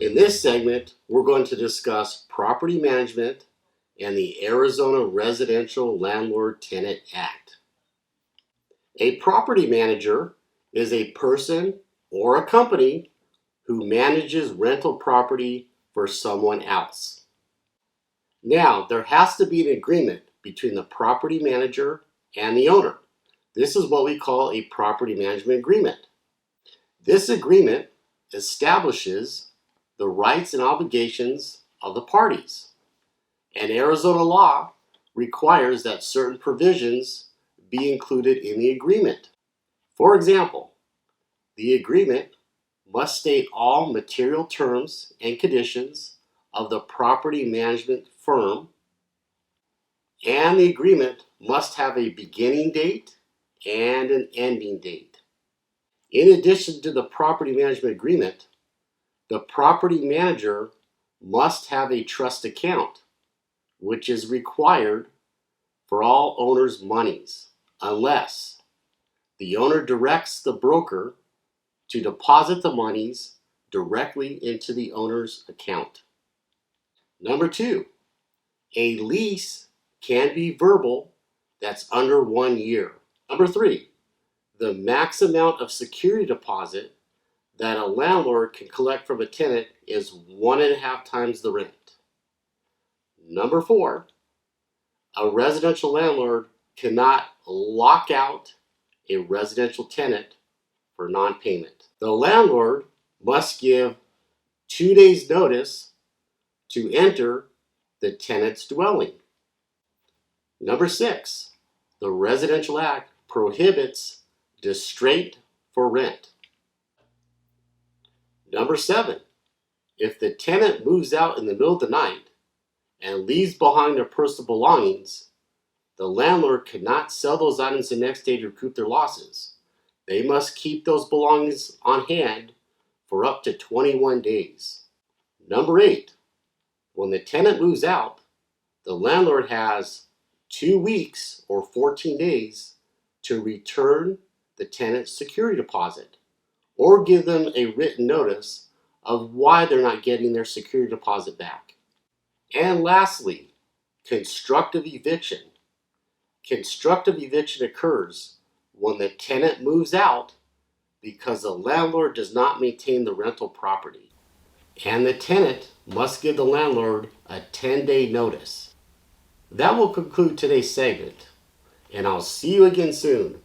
In this segment, we're going to discuss property management and the Arizona Residential Landlord Tenant Act. A property manager is a person or a company who manages rental property for someone else. Now, there has to be an agreement between the property manager and the owner. This is what we call a property management agreement. This agreement establishes the rights and obligations of the parties. And Arizona law requires that certain provisions be included in the agreement. For example, the agreement must state all material terms and conditions of the property management firm, and the agreement must have a beginning date and an ending date. In addition to the property management agreement, the property manager must have a trust account, which is required for all owners' monies, unless the owner directs the broker to deposit the monies directly into the owner's account. Number 2, a lease can be verbal that's under 1 year. Number 3, the max amount of security deposit that a landlord can collect from a tenant is 1.5 times the rent. Number 4, a residential landlord cannot lock out a residential tenant for non-payment. The landlord must give 2 days' notice to enter the tenant's dwelling. Number 6, the Residential Act prohibits distraint for rent. Number 7, if the tenant moves out in the middle of the night and leaves behind their personal belongings, the landlord cannot sell those items the next day to recoup their losses. They must keep those belongings on hand for up to 21 days. Number 8, when the tenant moves out, the landlord has 2 weeks or 14 days to return the tenant's security deposit or give them a written notice of why they're not getting their security deposit back. And lastly, constructive eviction. Constructive eviction occurs when the tenant moves out because the landlord does not maintain the rental property, and the tenant must give the landlord a 10-day notice. That will conclude today's segment, and I'll see you again soon.